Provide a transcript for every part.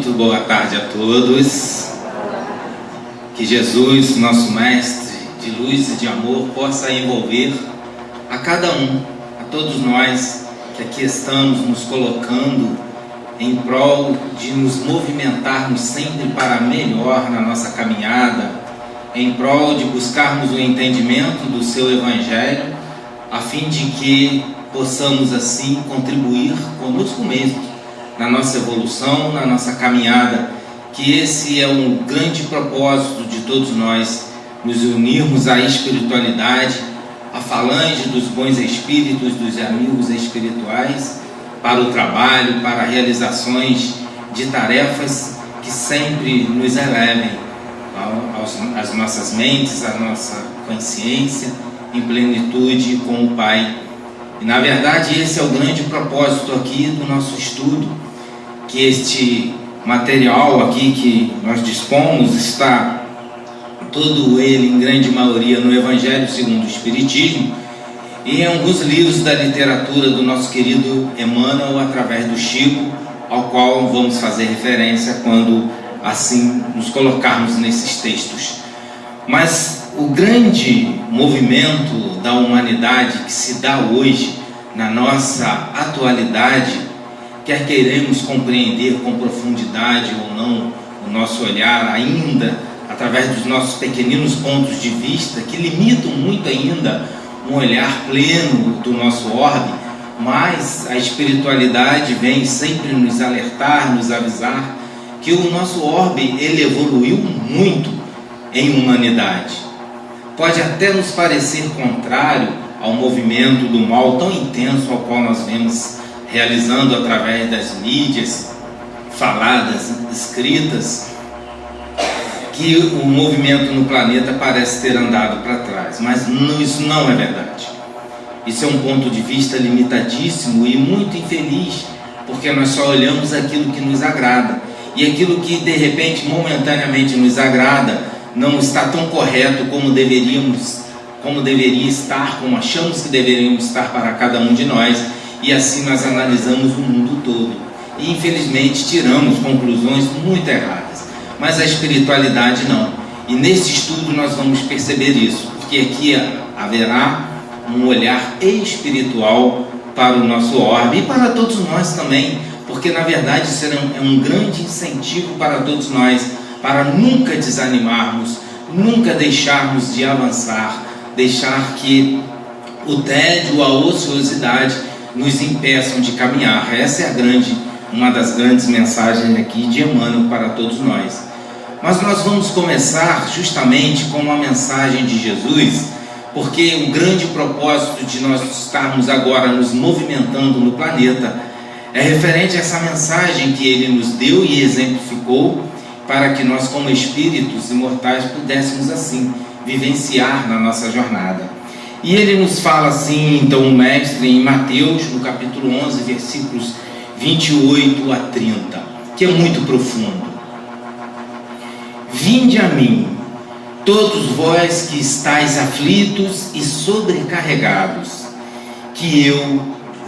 Muito boa tarde a todos. Que Jesus, nosso Mestre de luz e de amor, possa envolver a cada um, a todos nós que aqui estamos nos colocando em prol de nos movimentarmos sempre para melhor na nossa caminhada, em prol de buscarmos o entendimento do seu Evangelho, a fim de que possamos assim contribuir conosco mesmos na nossa evolução, na nossa caminhada, que esse é um grande propósito de todos nós, nos unirmos à espiritualidade, à falange dos bons espíritos, dos amigos espirituais, para o trabalho, para realizações de tarefas que sempre nos elevem às nossas mentes, à nossa consciência, em plenitude com o Pai. E na verdade esse é o grande propósito aqui do nosso estudo, que este material aqui que nós dispomos está todo ele, em grande maioria, no Evangelho segundo o Espiritismo e em alguns livros da literatura do nosso querido Emmanuel, através do Chico, ao qual vamos fazer referência quando assim nos colocarmos nesses textos. Mas o grande movimento da humanidade que se dá hoje, na nossa atualidade, quer queiramos compreender com profundidade ou não o nosso olhar ainda, através dos nossos pequeninos pontos de vista, que limitam muito ainda um olhar pleno do nosso orbe, mas a espiritualidade vem sempre nos alertar, nos avisar que o nosso orbe, ele evoluiu muito em humanidade. Pode até nos parecer contrário ao movimento do mal tão intenso ao qual nós vemos realizando através das mídias faladas, escritas, que o movimento no planeta parece ter andado para trás, mas isso não é verdade. Isso é um ponto de vista limitadíssimo e muito infeliz, porque nós só olhamos aquilo que nos agrada, e aquilo que de repente momentaneamente nos agrada não está tão correto como deveria estar, como achamos que deveríamos estar para cada um de nós. E assim nós analisamos o mundo todo e infelizmente tiramos conclusões muito erradas, mas a espiritualidade não. E nesse estudo nós vamos perceber isso, porque aqui haverá um olhar espiritual para o nosso orbe e para todos nós também, porque na verdade isso é um grande incentivo para todos nós, para nunca desanimarmos, nunca deixarmos de avançar, deixar que o tédio, a ociosidade nos impeçam de caminhar. Essa é uma das grandes mensagens aqui de Emmanuel para todos nós. Mas nós vamos começar justamente com uma mensagem de Jesus, porque o grande propósito de nós estarmos agora nos movimentando no planeta é referente a essa mensagem que ele nos deu e exemplificou, para que nós, como espíritos imortais, pudéssemos assim vivenciar na nossa jornada. E ele nos fala assim, então, o Mestre, em Mateus, no capítulo 11, versículos 28 a 30, que é muito profundo. Vinde a mim, todos vós que estáis aflitos e sobrecarregados, que eu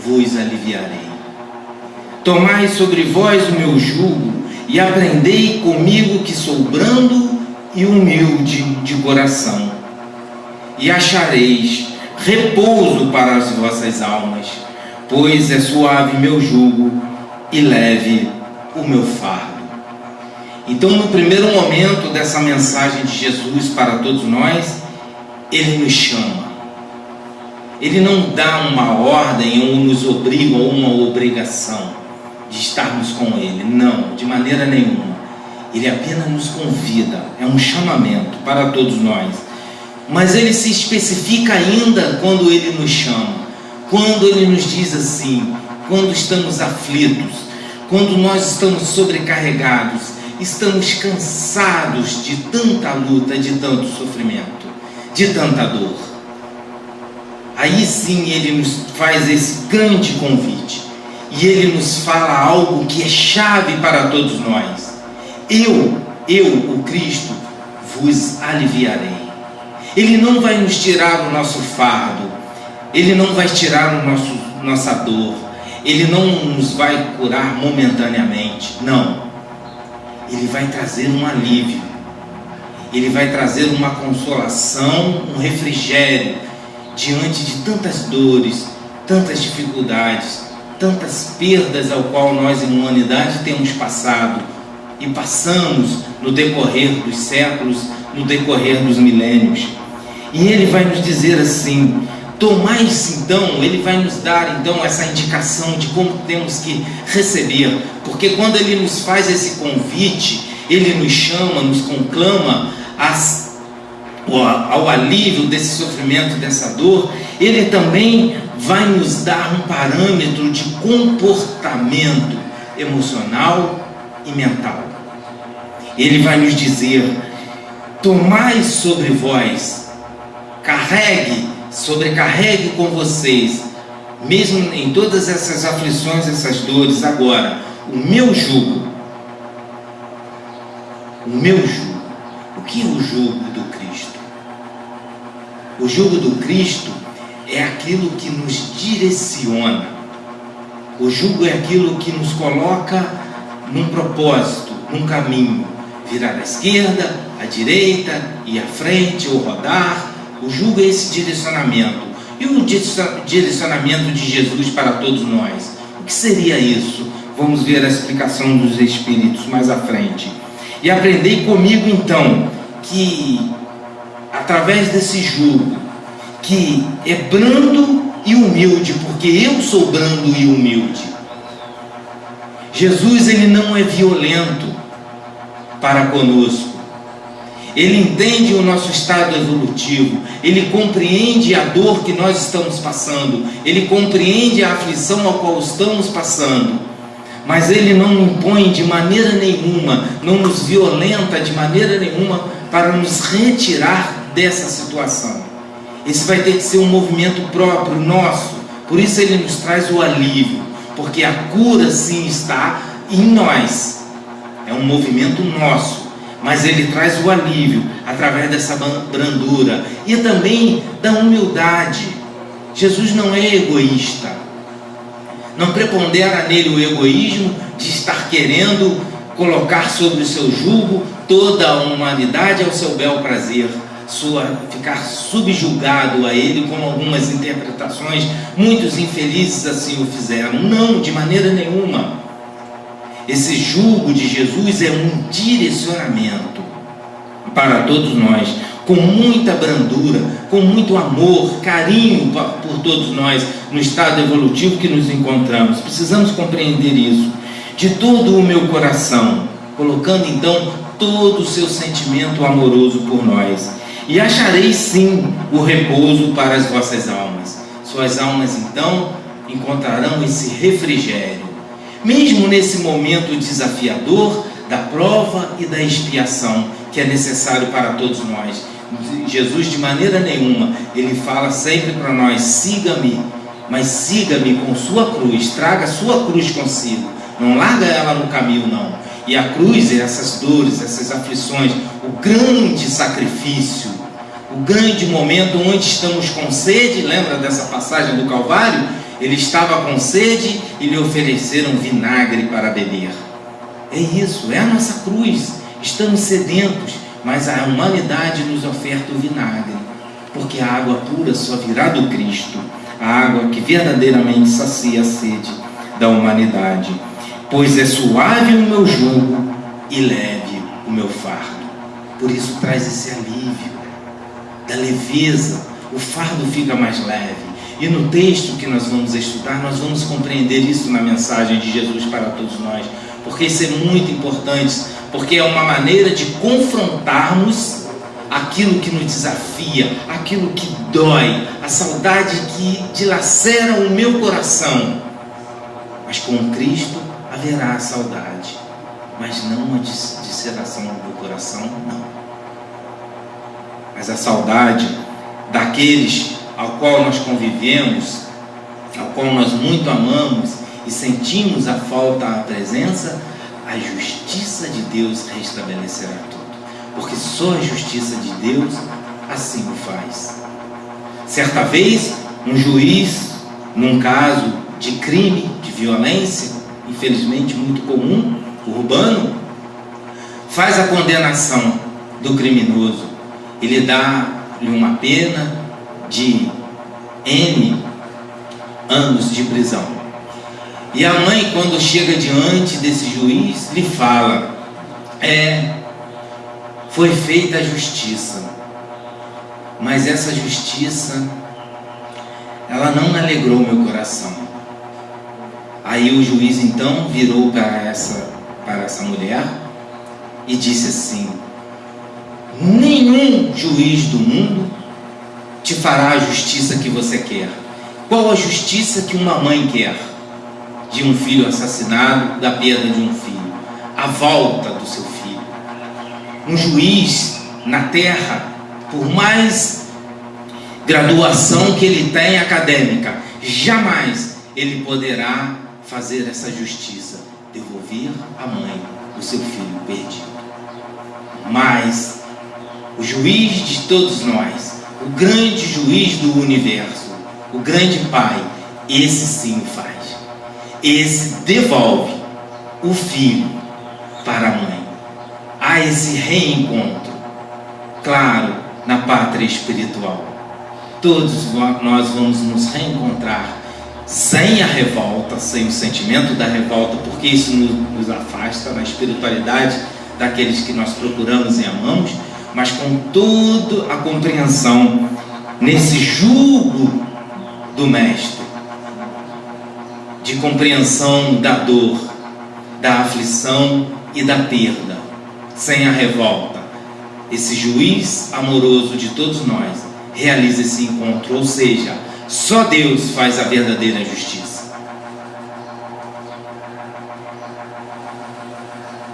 vos aliviarei. Tomai sobre vós o meu jugo e aprendei comigo, que sou brando e humilde de coração, e achareis repouso para as vossas almas, pois é suave meu jugo e leve o meu fardo. Então, no primeiro momento dessa mensagem de Jesus para todos nós, ele nos chama. Ele não dá uma ordem ou nos obriga ou uma obrigação de estarmos com ele, não, de maneira nenhuma. Ele apenas nos convida, é um chamamento para todos nós. Mas ele se especifica ainda quando ele nos chama, quando ele nos diz assim, quando estamos aflitos, quando nós estamos sobrecarregados, estamos cansados de tanta luta, de tanto sofrimento, de tanta dor. Aí sim ele nos faz esse grande convite e ele nos fala algo que é chave para todos nós. Eu, o Cristo, vos aliviarei. Ele não vai nos tirar o nosso fardo, ele não vai tirar nossa dor, ele não nos vai curar momentaneamente, não. Ele vai trazer um alívio, Ele vai trazer uma consolação, um refrigério diante de tantas dores, tantas dificuldades, tantas perdas ao qual nós, em humanidade, temos passado e passamos no decorrer dos séculos, no decorrer dos milênios. E Ele vai nos dizer assim: tomai-se então, Ele vai nos dar então essa indicação de como temos que receber, porque quando Ele nos faz esse convite, Ele nos chama, nos conclama ao alívio desse sofrimento, dessa dor. Ele também vai nos dar um parâmetro de comportamento emocional e mental. Ele vai nos dizer: tomai sobre vós, sobrecarregue com vocês, mesmo em todas essas aflições, essas dores, agora, o meu jugo. O meu jugo. O que é o jugo do Cristo? O jugo do Cristo é aquilo que nos direciona. O jugo é aquilo que nos coloca num propósito, num caminho. Virar à esquerda, à direita, ir à frente ou rodar. O jugo é esse direcionamento. E o direcionamento de Jesus para todos nós? O que seria isso? Vamos ver a explicação dos Espíritos mais à frente. E aprendei comigo então que através desse jugo, que é brando e humilde, porque eu sou brando e humilde. Jesus, Ele não é violento para conosco. Ele entende o nosso estado evolutivo, Ele compreende a dor que nós estamos passando, Ele compreende a aflição a qual estamos passando, mas Ele não impõe de maneira nenhuma, não nos violenta de maneira nenhuma para nos retirar dessa situação. Esse vai ter que ser um movimento próprio, nosso. Por isso Ele nos traz o alívio, porque a cura sim está em nós, é um movimento nosso, mas Ele traz o alívio através dessa brandura e também da humildade. Jesus não é egoísta, não prepondera nele o egoísmo de estar querendo colocar sobre o seu jugo toda a humanidade ao seu bel prazer, ficar subjugado a ele, como algumas interpretações, muitos infelizes assim o fizeram. Não, de maneira nenhuma. Esse jugo de Jesus é um direcionamento para todos nós, com muita brandura, com muito amor, carinho por todos nós, no estado evolutivo que nos encontramos. Precisamos compreender isso de todo o meu coração, colocando então todo o seu sentimento amoroso por nós. E achareis sim o repouso para as vossas almas. Suas almas então encontrarão esse refrigério, mesmo nesse momento desafiador da prova e da expiação que é necessário para todos nós. Jesus de maneira nenhuma, Ele fala sempre para nós: siga-me, mas siga-me com sua cruz, traga sua cruz consigo, não larga ela no caminho não. E a cruz é essas dores, essas aflições, o grande sacrifício, o grande momento onde estamos com sede. Lembra dessa passagem do Calvário? Ele estava com sede e lhe ofereceram vinagre para beber. É isso, é a nossa cruz. Estamos sedentos, mas a humanidade nos oferta o vinagre, porque a água pura só virá do Cristo, a água que verdadeiramente sacia a sede da humanidade. Pois é suave o meu jugo e leve o meu fardo. Por isso traz esse alívio da leveza, o fardo fica mais leve. E no texto que nós vamos estudar, nós vamos compreender isso na mensagem de Jesus para todos nós, porque isso é muito importante, porque é uma maneira de confrontarmos aquilo que nos desafia, aquilo que dói, a saudade que dilacera o meu coração. Mas com Cristo haverá a saudade, mas não uma dilaceração do coração, não. Mas a saudade daqueles ao qual nós convivemos, ao qual nós muito amamos e sentimos a falta, a presença, a justiça de Deus restabelecerá tudo, porque só a justiça de Deus assim o faz. Certa vez, um juiz, num caso de crime, de violência, infelizmente muito comum, urbano, faz a condenação do criminoso, ele dá-lhe uma pena de N anos de prisão. E a mãe, quando chega diante desse juiz, lhe fala: foi feita a justiça, mas essa justiça, ela não alegrou meu coração. Aí o juiz então virou para essa mulher e disse assim: nenhum juiz do mundo te fará a justiça que você quer. Qual a justiça que uma mãe quer? De um filho assassinado, da perda de um filho, a volta do seu filho. Um juiz na terra, por mais graduação que ele tenha acadêmica, jamais ele poderá fazer essa justiça, devolver a mãe do seu filho perdido. Mas o juiz de todos nós, o grande juiz do universo, o grande Pai, esse sim o faz. Esse devolve o filho para a mãe. Há esse reencontro, claro, na pátria espiritual. Todos nós vamos nos reencontrar sem a revolta, sem o sentimento da revolta, porque isso nos afasta na espiritualidade daqueles que nós procuramos e amamos, mas com toda a compreensão nesse jugo do Mestre, de compreensão da dor, da aflição e da perda, sem a revolta. Esse juiz amoroso de todos nós realiza esse encontro, ou seja, só Deus faz a verdadeira justiça.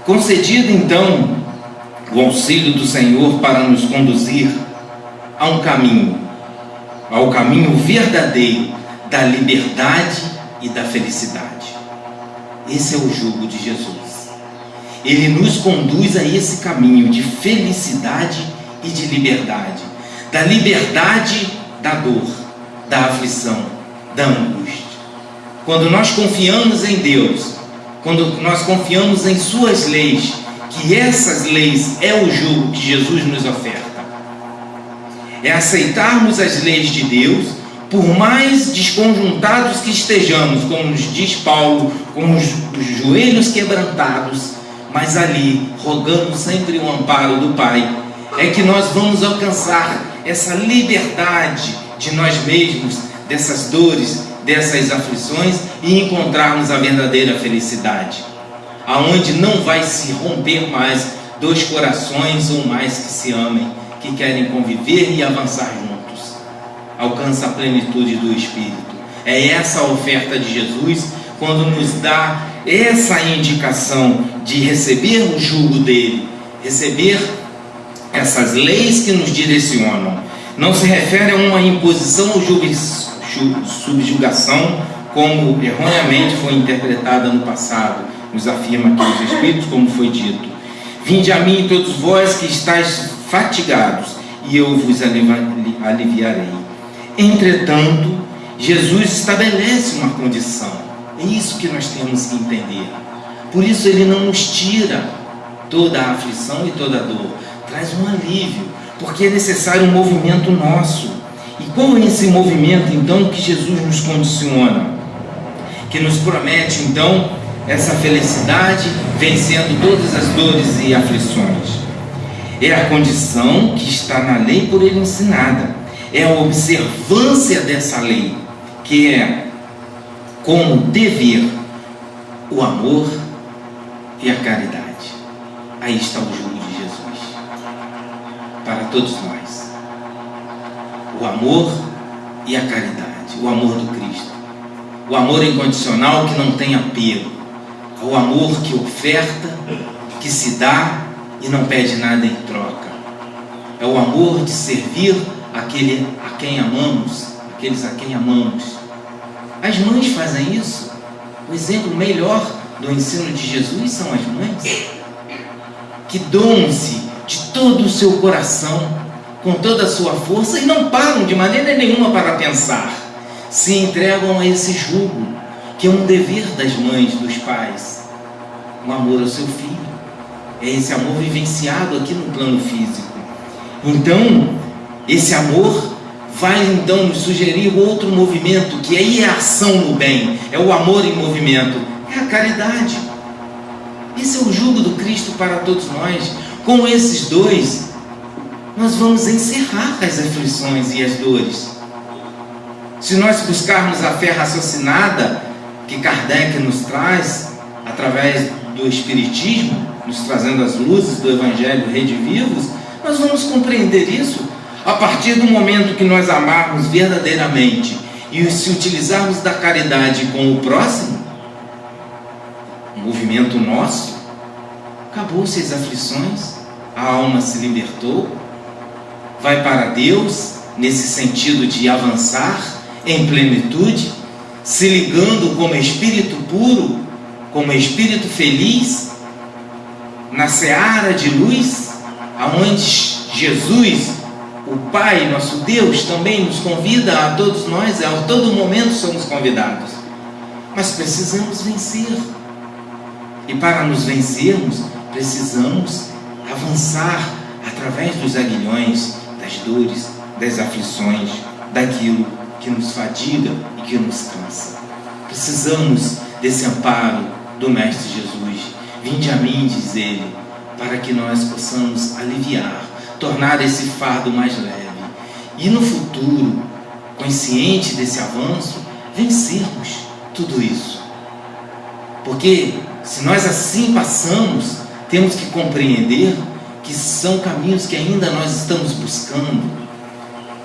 Concedido então o auxílio do Senhor para nos conduzir a um caminho, ao caminho verdadeiro da liberdade e da felicidade. Esse é o jugo de Jesus. Ele nos conduz a esse caminho de felicidade e de liberdade. Da liberdade da dor, da aflição, da angústia. Quando nós confiamos em Deus, quando nós confiamos em suas leis, que essas leis é o jugo que Jesus nos oferta. É aceitarmos as leis de Deus, por mais desconjuntados que estejamos, como nos diz Paulo, com os joelhos quebrantados, mas ali, rogando sempre o amparo do Pai, é que nós vamos alcançar essa liberdade de nós mesmos, dessas dores, dessas aflições, e encontrarmos a verdadeira felicidade, aonde não vai se romper mais dois corações ou mais que se amem, que querem conviver e avançar juntos. Alcança a plenitude do Espírito. É essa a oferta de Jesus, quando nos dá essa indicação de receber o jugo dele, receber essas leis que nos direcionam. Não se refere a uma imposição ou subjugação, como erroneamente foi interpretada no passado. Nos afirma aqui os Espíritos, como foi dito: vinde a mim todos vós que estáis fatigados, e eu vos aliviarei. Entretanto, Jesus estabelece uma condição. É isso que nós temos que entender. Por isso ele não nos tira toda a aflição e toda a dor, traz um alívio, porque é necessário um movimento nosso. E qual é esse movimento então que Jesus nos condiciona, que nos promete então essa felicidade, vencendo todas as dores e aflições? É a condição que está na lei por ele ensinada, é a observância dessa lei, que é como dever o amor e a caridade. Aí está o jugo de Jesus para todos nós: o amor e a caridade, o amor do Cristo, o amor incondicional que não tem apego, o amor que oferta, que se dá e não pede nada em troca. É o amor de servir aquele a quem amamos, aqueles a quem amamos. As mães fazem isso. O exemplo melhor do ensino de Jesus são as mães, que doam-se de todo o seu coração, com toda a sua força, e não param de maneira nenhuma para pensar. Se entregam a esse jugo, que é um dever das mães, dos pais, o amor ao seu filho. é esse amor vivenciado aqui no plano físico. Então, esse amor vai então nos sugerir outro movimento, que aí é a ação no bem, é o amor em movimento, é a caridade. Esse é o jugo do Cristo para todos nós. Com esses dois, nós vamos encerrar as aflições e as dores. Se nós buscarmos a fé raciocinada que Kardec nos traz, através do Espiritismo, nos trazendo as luzes do Evangelho redivivos, nós vamos compreender isso a partir do momento que nós amarmos verdadeiramente e se utilizarmos da caridade com o próximo, um movimento nosso, acabou-se as aflições, a alma se libertou, vai para Deus nesse sentido de avançar em plenitude, se ligando como espírito puro, como espírito feliz, na seara de luz, aonde Jesus, o Pai, nosso Deus, também nos convida a todos nós, a todo momento somos convidados. Mas precisamos vencer. E para nos vencermos, precisamos avançar através dos aguilhões, das dores, das aflições, daquilo que nos fadiga e que nos cansa. Precisamos desse amparo do Mestre Jesus. Vinde a mim, diz ele, para que nós possamos aliviar, tornar esse fardo mais leve e no futuro, consciente desse avanço, vencermos tudo isso. Porque se nós assim passamos, temos que compreender que são caminhos que ainda nós estamos buscando,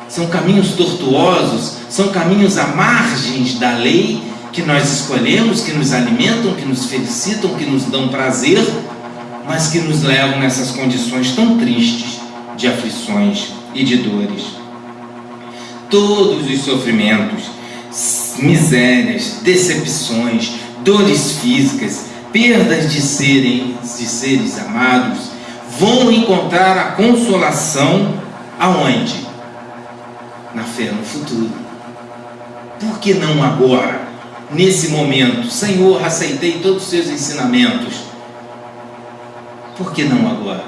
são caminhos tortuosos, são caminhos à margens da lei que nós escolhemos, que nos alimentam, que nos felicitam, que nos dão prazer, mas que nos levam nessas condições tão tristes de aflições e de dores. Todos os sofrimentos, misérias, decepções, dores físicas, perdas de seres amados, vão encontrar a consolação aonde? Na fé no futuro. Por que não agora? Nesse momento, Senhor, aceitei todos os seus ensinamentos. Por que não agora?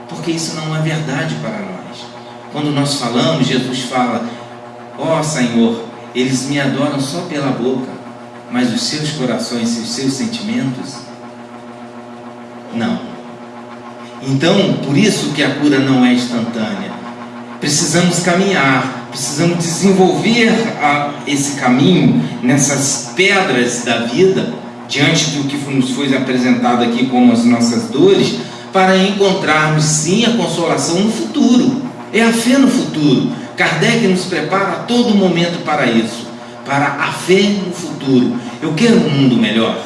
Porque isso não é verdade para nós. Quando nós falamos, Jesus fala: ó Senhor, eles me adoram só pela boca, mas os seus corações e os seus sentimentos, não. Então, por isso que a cura não é instantânea. Precisamos caminhar, precisamos desenvolver esse caminho nessas pedras da vida, diante do que nos foi apresentado aqui como as nossas dores, para encontrarmos sim a consolação no futuro. É a fé no futuro. Kardec nos prepara a todo momento para isso, para a fé no futuro. Eu quero um mundo melhor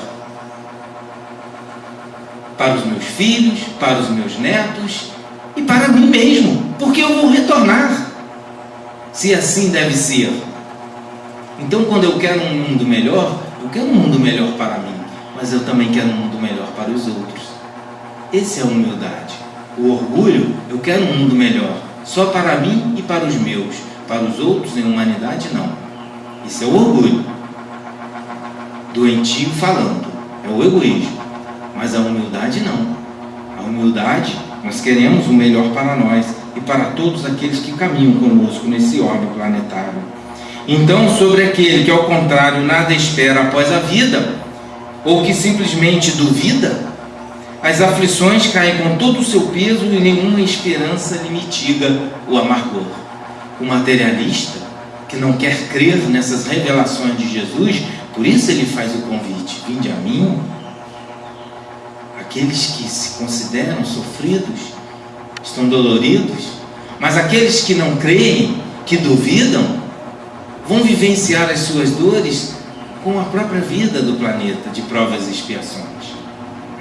para os meus filhos, para os meus netos e para mim mesmo, porque eu vou retornar, se assim deve ser. Então, quando eu quero um mundo melhor, eu quero um mundo melhor para mim, mas eu também quero um mundo melhor para os outros. Essa é a humildade. O orgulho, eu quero um mundo melhor só para mim e para os meus, para os outros em humanidade não. Isso é o orgulho doentio falando, é o egoísmo. Mas a humildade não. A humildade, nós queremos o melhor para nós e para todos aqueles que caminham conosco nesse orbe planetário. Então, sobre aquele que ao contrário nada espera após a vida, ou que simplesmente duvida, as aflições caem com todo o seu peso e nenhuma esperança lhe mitiga o amargor. O materialista, que não quer crer nessas revelações de Jesus, por isso ele faz o convite: vinde a mim. Aqueles que se consideram sofridos, estão doloridos, mas aqueles que não creem, que duvidam, vão vivenciar as suas dores com a própria vida do planeta de provas e expiações.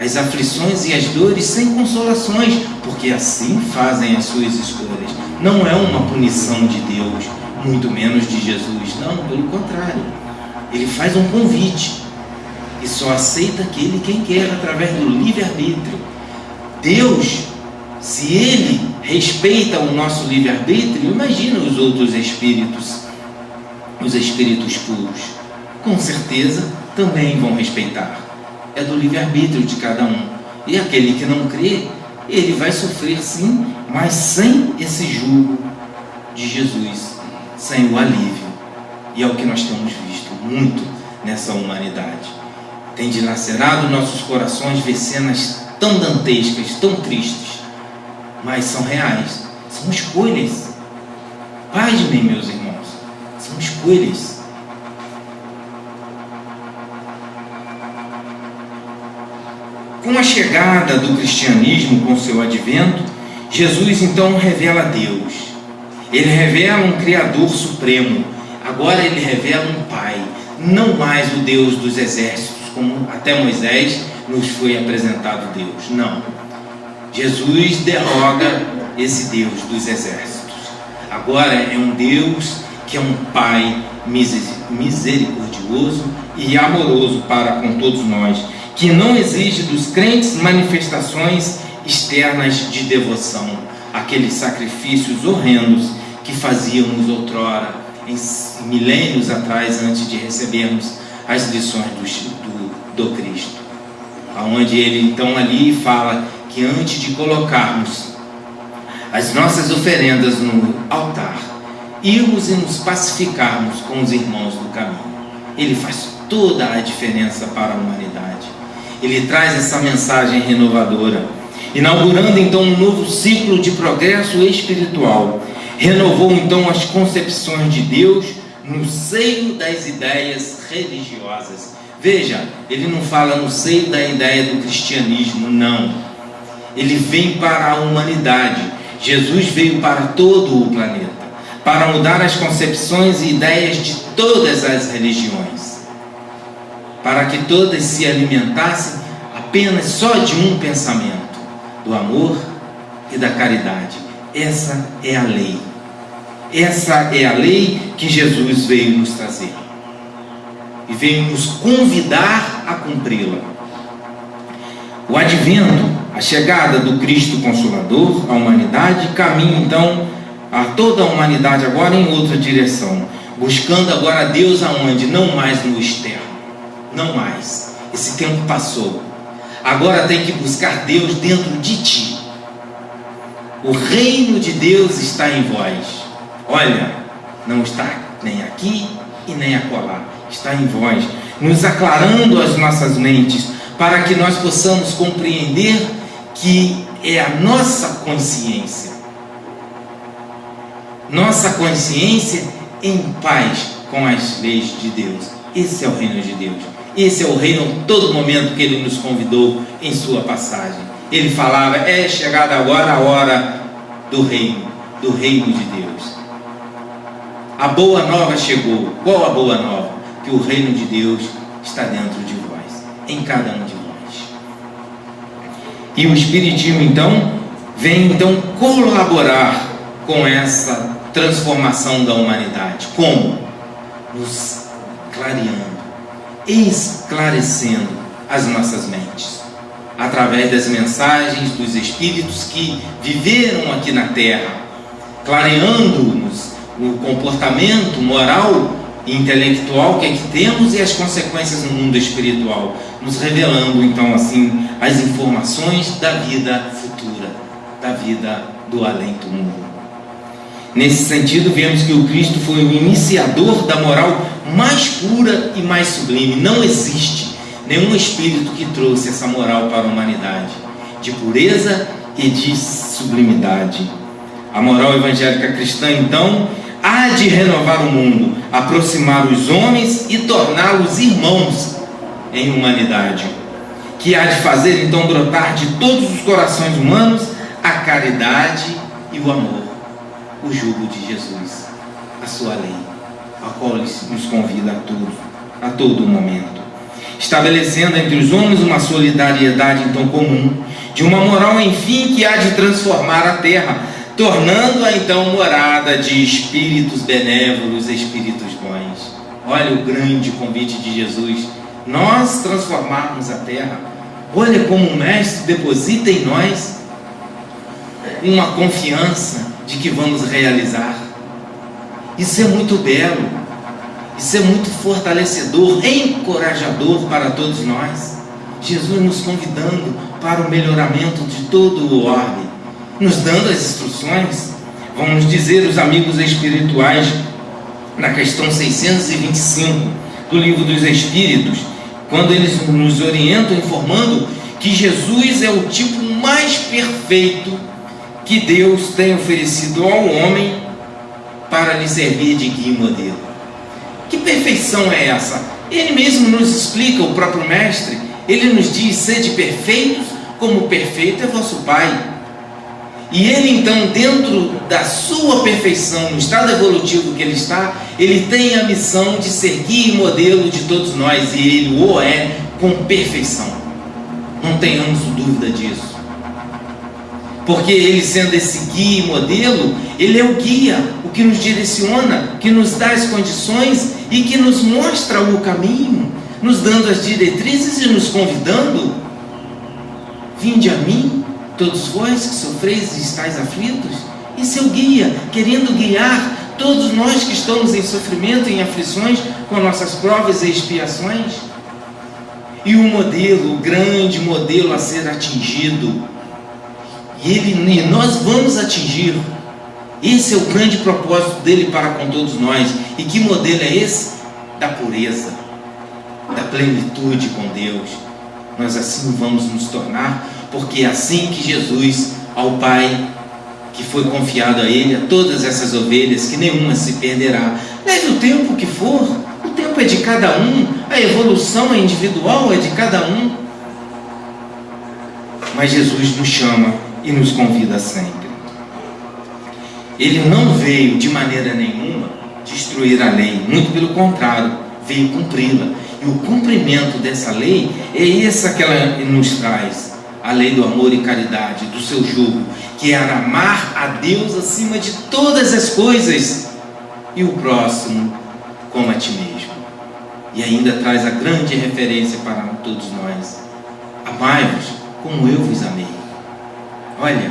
As aflições e as dores sem consolações, porque assim fazem as suas escolhas. Não é uma punição de Deus, muito menos de Jesus, não, pelo contrário. Ele faz um convite e só aceita aquele quem quer através do livre-arbítrio. Deus, se Ele respeita o nosso livre-arbítrio, imagina os outros espíritos, os espíritos puros, com certeza também vão respeitar. É do livre-arbítrio de cada um. E aquele que não crê Ele vai sofrer sim, mas sem esse jugo de Jesus, sem o alívio. E é o que nós temos visto muito nessa humanidade. Tem dilacerado nossos corações ver cenas tão dantescas, tão tristes, mas são reais, são escolhas. Pasmem, meus irmãos, são escolhas. Com a chegada do cristianismo, com seu advento, Jesus então revela Deus. Ele revela um Criador supremo. Agora ele revela um Pai, não mais o Deus dos exércitos, como até Moisés nos foi apresentado Deus. Não. Jesus derroga esse Deus dos exércitos. Agora é um Deus que é um Pai misericordioso e amoroso para com todos nós, que não exige dos crentes manifestações externas de devoção, aqueles sacrifícios horrendos que fazíamos outrora, em milênios atrás, antes de recebermos as lições do Cristo, onde ele então ali fala que antes de colocarmos as nossas oferendas no altar, irmos e nos pacificarmos com os irmãos do caminho. Ele faz toda a diferença para a humanidade. Ele traz essa mensagem renovadora, inaugurando então um novo ciclo de progresso espiritual. Renovou então as concepções de Deus no seio das ideias religiosas. Veja, ele não fala no seio da ideia do cristianismo, não. Ele vem para a humanidade. Jesus veio para todo o planeta, para mudar as concepções e ideias de todas as religiões, para que todas se alimentassem apenas só de um pensamento, do amor e da caridade. Essa é a lei. Essa é a lei que Jesus veio nos trazer e veio nos convidar a cumpri-la. O advento, a chegada do Cristo Consolador à humanidade, caminha então a toda a humanidade agora em outra direção, buscando agora a Deus aonde? Não mais no externo, não mais. Esse tempo passou. Agora tem que buscar Deus dentro de ti. O reino de Deus está em vós. Olha, não está nem aqui e nem acolá, está em vós, nos aclarando as nossas mentes, para que nós possamos compreender que é a nossa consciência em paz com as leis de Deus. Esse é o reino de Deus. Esse é o reino a todo momento que Ele nos convidou em sua passagem. Ele falava, é chegada agora a hora do reino de Deus. A boa nova chegou. Qual a boa nova? Que o reino de Deus está dentro de vós, em cada um de vós. E o Espiritismo então vem então colaborar com essa transformação da humanidade. Como? Nos clareando, esclarecendo as nossas mentes, através das mensagens dos Espíritos que viveram aqui na Terra, clareando-nos o comportamento moral e intelectual que temos e as consequências no mundo espiritual, nos revelando então assim as informações da vida futura, da vida do além-túmulo. Nesse sentido, vemos que o Cristo foi o iniciador da moral mais pura e mais sublime. Não existe nenhum espírito que trouxe essa moral para a humanidade, de pureza e de sublimidade. A moral evangélica cristã, então, há de renovar o mundo, aproximar os homens e torná-los irmãos em humanidade, que há de fazer, então, brotar de todos os corações humanos a caridade e o amor, o jugo de Jesus, a sua lei, a qual Ele nos convida a todo momento, estabelecendo entre os homens uma solidariedade então comum, de uma moral enfim que há de transformar a terra, tornando-a então morada de espíritos benévolos, espíritos bons. Olha o grande convite de Jesus, nós transformarmos a terra. Olha como o Mestre deposita em nós uma confiança de que vamos realizar. Isso é muito belo, isso é muito fortalecedor, encorajador para todos nós. Jesus nos convidando para o melhoramento de todo o orbe, nos dando as instruções. Vamos dizer os amigos espirituais na questão 625 do Livro dos Espíritos, quando eles nos orientam informando que Jesus é o tipo mais perfeito que Deus tem oferecido ao homem para lhe servir de guia e modelo. Que perfeição é essa? Ele mesmo nos explica, o próprio Mestre, ele nos diz: sede perfeitos, como perfeito é vosso Pai. E ele então, dentro da sua perfeição, no estado evolutivo que ele está, ele tem a missão de ser guia e modelo de todos nós, e ele o é com perfeição. Não tenhamos dúvida disso. Porque ele, sendo esse guia e modelo, ele é o guia, o que nos direciona, que nos dá as condições e que nos mostra o caminho, nos dando as diretrizes e nos convidando: vinde a mim, todos vós que sofreis e estáis aflitos. E seu guia, querendo guiar todos nós que estamos em sofrimento, em aflições, com nossas provas e expiações. E o modelo, o grande modelo a ser atingido, e nós vamos atingir. Esse é o grande propósito dele para com todos nós. E que modelo é esse? Da pureza, da plenitude com Deus. Nós assim vamos nos tornar, porque é assim que Jesus, ao Pai, que foi confiado a ele, a todas essas ovelhas, que nenhuma se perderá. Leve o tempo que for, o tempo é de cada um, a evolução é individual, é de cada um. Mas Jesus nos chama e nos convida sempre. Ele não veio de maneira nenhuma destruir a lei, muito pelo contrário, veio cumpri-la. E o cumprimento dessa lei é essa que ela nos traz: a lei do amor e caridade, do seu jugo, que é amar a Deus acima de todas as coisas e o próximo como a ti mesmo. E ainda traz a grande referência para todos nós: amai-vos como eu vos amei. Olha,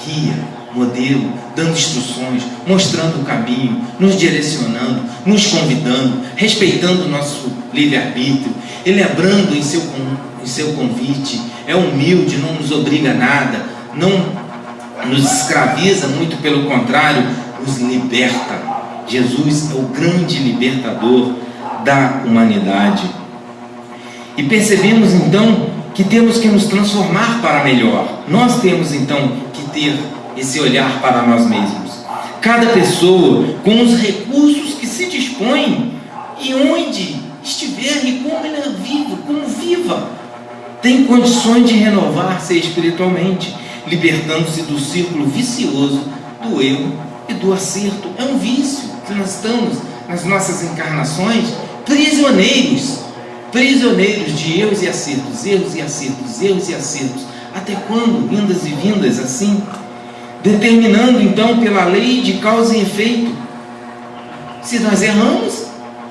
guia, modelo, dando instruções, mostrando o caminho, nos direcionando, nos convidando, respeitando o nosso livre-arbítrio, ele abrando em seu convite, é humilde, não nos obriga a nada, não nos escraviza, muito pelo contrário, nos liberta. Jesus é o grande libertador da humanidade. E percebemos então que temos que nos transformar para melhor. Nós temos então que ter esse olhar para nós mesmos. Cada pessoa, com os recursos que se dispõe e onde estiver e como ela vive, como viva, tem condições de renovar-se espiritualmente, libertando-se do círculo vicioso do erro e do acerto. É um vício que nós estamos, nas nossas encarnações, prisioneiros de erros e acertos, erros e acertos, erros e acertos. Até quando? Indas e vindas assim, determinando então pela lei de causa e efeito. Se nós erramos,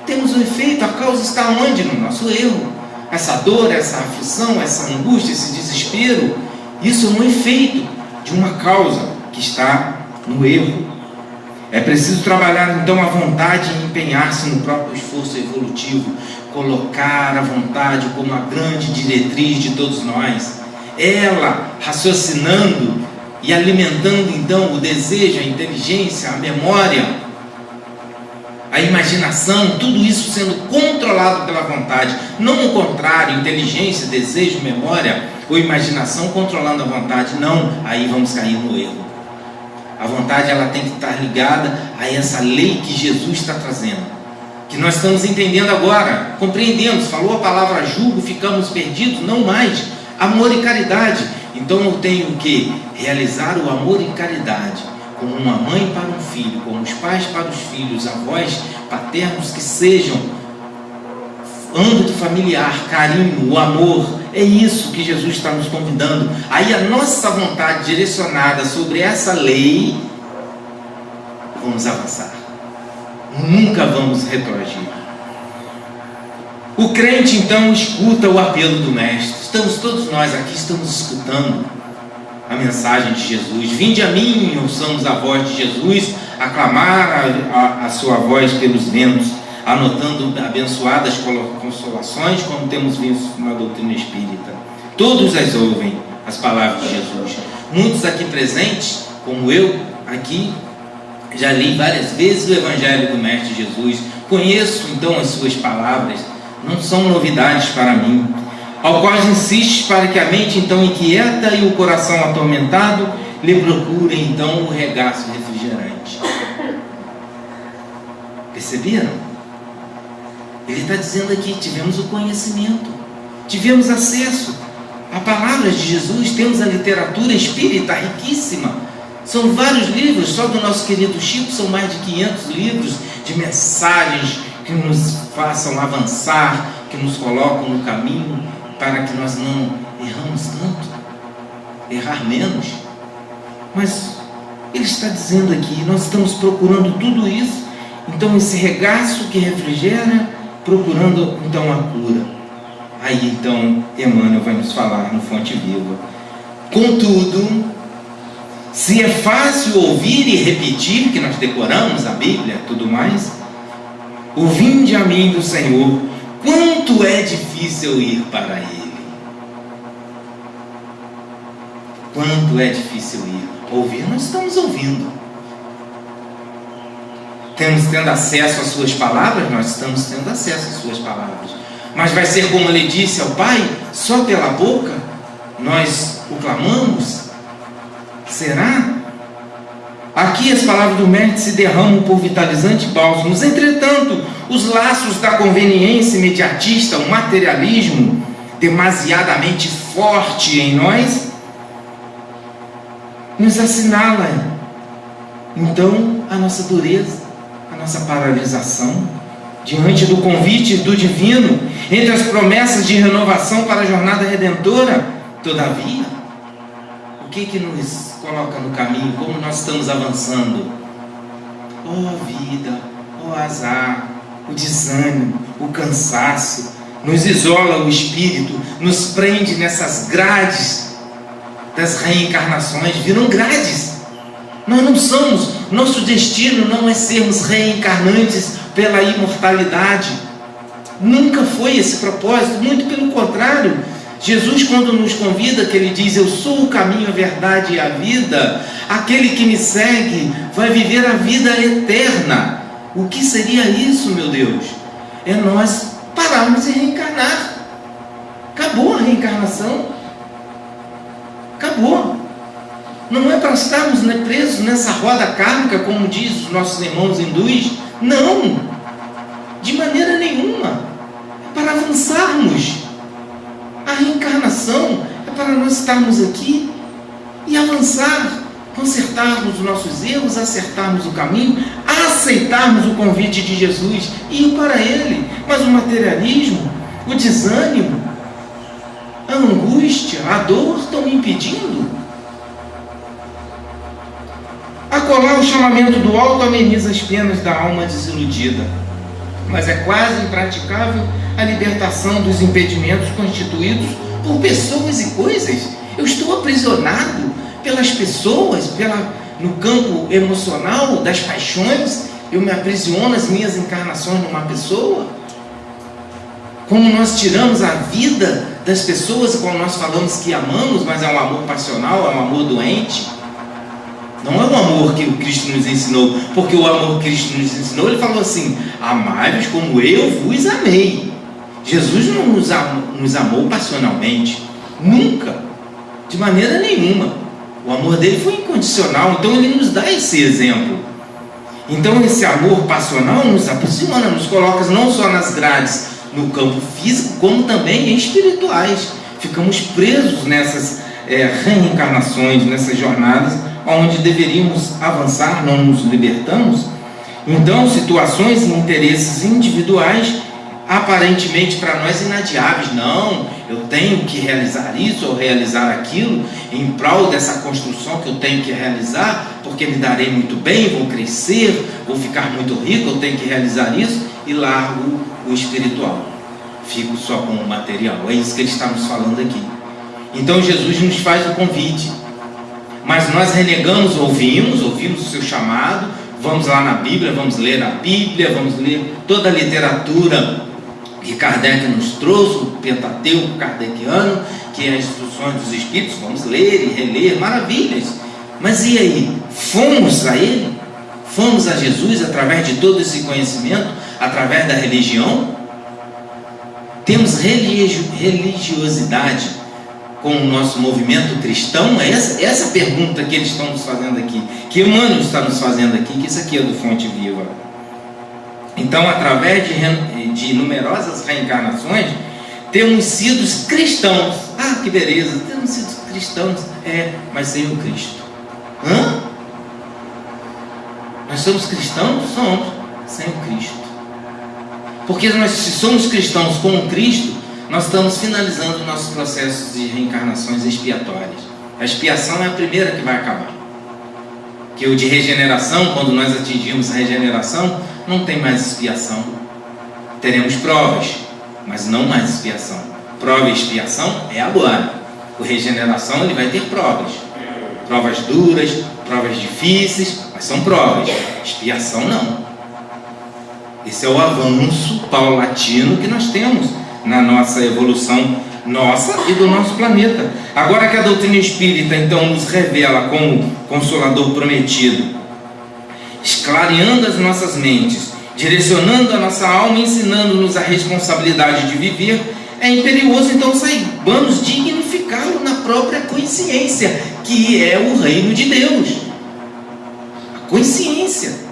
temos o efeito. A causa está onde? No nosso erro. Essa dor, essa aflição, essa angústia, esse desespero, isso é um efeito de uma causa que está no erro. É preciso trabalhar então a vontade e empenhar-se no próprio esforço evolutivo, colocar a vontade como a grande diretriz de todos nós, ela raciocinando e alimentando então o desejo, a inteligência, a memória, a imaginação, tudo isso sendo controlado pela vontade, não o contrário, inteligência, desejo, memória ou imaginação controlando a vontade, não, aí vamos cair no erro. A vontade ela tem que estar ligada a essa lei que Jesus está trazendo, que nós estamos entendendo agora, compreendemos. Falou a palavra julgo, ficamos perdidos, não mais. Amor e caridade. Então eu tenho que realizar o amor e caridade, como uma mãe para um filho, como os pais para os filhos, avós paternos, que sejam âmbito familiar, carinho, o amor. É isso que Jesus está nos convidando. Aí a nossa vontade direcionada sobre essa lei, vamos avançar. Nunca vamos retroagir. O crente então escuta o apelo do Mestre. Estamos todos nós aqui, estamos escutando a mensagem de Jesus. Vinde a mim, ouçamos a voz de Jesus, aclamar a sua voz pelos ventos. anotando abençoadas consolações, como temos visto na doutrina espírita. Todos as ouvem as palavras de Jesus. Muitos aqui presentes, como eu, aqui, já li várias vezes o Evangelho do Mestre Jesus. Conheço então as suas palavras, não são novidades para mim. Ao qual insiste para que a mente então inquieta e o coração atormentado lhe procurem então o regaço refrigerante. Perceberam? Ele está dizendo aqui: tivemos o conhecimento, tivemos acesso à palavra de Jesus, temos a literatura espírita riquíssima. São vários livros, só do nosso querido Chico são mais de 500 livros de mensagens que nos façam avançar, que nos colocam no caminho para que nós não erramos tanto, errar menos. Mas ele está dizendo aqui, nós estamos procurando tudo isso, então esse regaço que refrigera, procurando então a cura. Aí então Emmanuel vai nos falar no Fonte Viva: contudo, se é fácil ouvir e repetir, que nós decoramos a Bíblia e tudo mais, o vinde a mim do Senhor, quanto é difícil ir para Ele. Quanto é difícil ir. Ouvir, nós estamos ouvindo. Tendo acesso às suas palavras, nós estamos tendo acesso às suas palavras. Mas vai ser como ele disse ao Pai: só pela boca nós o clamamos? Será? Aqui as palavras do Mestre se derramam por vitalizante bálsamos. Entretanto, os laços da conveniência imediatista, o materialismo demasiadamente forte em nós, nos assinala então a nossa dureza, a nossa paralisação diante do convite do divino, entre as promessas de renovação para a jornada redentora. Todavia, o que nos coloca no caminho? Como nós estamos avançando? Oh vida, oh azar, o desânimo, o cansaço, nos isola o espírito, nos prende nessas grades das reencarnações. Viram grades. Nós não somos, nosso destino não é sermos reencarnantes pela imortalidade. Nunca foi esse propósito, muito pelo contrário. Jesus, quando nos convida, que ele diz: eu sou o caminho, a verdade e a vida, aquele que me segue vai viver a vida eterna. O que seria isso, meu Deus? É nós pararmos de reencarnar. Acabou a reencarnação. Acabou. Não é para estarmos presos nessa roda kármica, como diz os nossos irmãos hindus. Não, de maneira nenhuma. É para avançarmos. A reencarnação é para nós estarmos aqui e avançar, consertarmos os nossos erros, acertarmos o caminho, aceitarmos o convite de Jesus e ir para Ele. Mas o materialismo, o desânimo, a angústia, a dor estão me impedindo. Acolá o chamamento do alto ameniza as penas da alma desiludida, mas é quase impraticável a libertação dos impedimentos constituídos por pessoas e coisas. Eu estou aprisionado pelas pessoas, no campo emocional das paixões. Eu me aprisiono as minhas encarnações numa pessoa. Como nós tiramos a vida das pessoas, como nós falamos que amamos, mas é um amor passional, é um amor doente. Não é o amor que o Cristo nos ensinou, porque o amor que Cristo nos ensinou, ele falou assim: amai-vos como eu vos amei. Jesus não nos amou passionalmente, nunca, de maneira nenhuma. O amor dele foi incondicional, então ele nos dá esse exemplo. Então esse amor passional nos aprisiona, nos coloca não só nas grades no campo físico, como também em espirituais. Ficamos presos nessas reencarnações, nessas jornadas onde deveríamos avançar, não nos libertamos. Então situações e interesses individuais aparentemente para nós inadiáveis. Não, eu tenho que realizar isso ou realizar aquilo em prol dessa construção que eu tenho que realizar, porque me darei muito bem, vou crescer, vou ficar muito rico, eu tenho que realizar isso, e largo o espiritual, fico só com o material. É isso que ele está nos falando aqui. Então Jesus nos faz o convite, mas nós renegamos, ouvimos o seu chamado, Vamos lá na Bíblia, vamos ler a Bíblia, vamos ler toda a literatura que Kardec nos trouxe, o Pentateuco kardeciano, que é as instruções dos Espíritos, vamos ler e reler, maravilhas. Mas e aí? Fomos a Ele? Fomos a Jesus através de todo esse conhecimento, através da religião? Temos religiosidade com o nosso movimento cristão? Essa pergunta que eles estão nos fazendo aqui, que Emmanuel está nos fazendo aqui, que isso aqui é do Fonte Viva. Então, através de numerosas reencarnações, temos sido cristãos. Ah, que beleza, temos sido cristãos, mas sem o Cristo. Nós somos cristãos? Somos, sem o Cristo. Porque se somos cristãos com o Cristo, nós estamos finalizando nossos processos de reencarnações expiatórias. A expiação é a primeira que vai acabar. Que o de regeneração, quando nós atingirmos a regeneração, não tem mais expiação. Teremos provas, mas não mais expiação. Prova e expiação é agora. O regeneração, ele vai ter provas. Provas duras, provas difíceis, mas são provas. Expiação não. Esse é o avanço paulatino que nós temos na nossa evolução, nossa e do nosso planeta. Agora que a doutrina espírita então nos revela como Consolador prometido, esclareando as nossas mentes, direcionando a nossa alma, ensinando-nos a responsabilidade de viver, é imperioso então saibamos dignificá-lo na própria consciência, que é o reino de Deus. A consciência.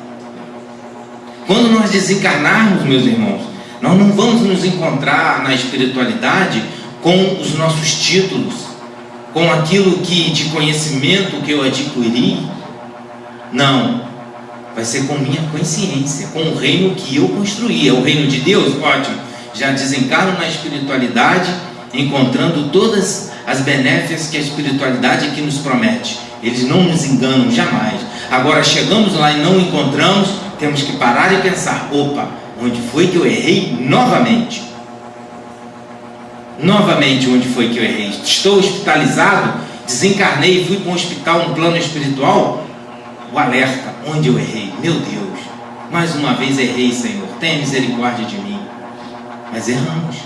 Quando nós desencarnarmos, meus irmãos, nós não vamos nos encontrar na espiritualidade com os nossos títulos, com aquilo de conhecimento que eu adquiri. Não, vai ser com minha consciência, com o reino que eu construí. É o reino de Deus? Ótimo, já desencarno na espiritualidade, encontrando todas as benéficas que a espiritualidade aqui nos promete. Eles não nos enganam jamais. Agora chegamos lá e não encontramos, temos que parar e pensar: opa, onde foi que eu errei novamente? Novamente, onde foi que eu errei? Estou hospitalizado, desencarnei e fui para um hospital no plano espiritual? O alerta: onde eu errei? Meu Deus, mais uma vez errei, Senhor, tenha misericórdia de mim. Mas erramos,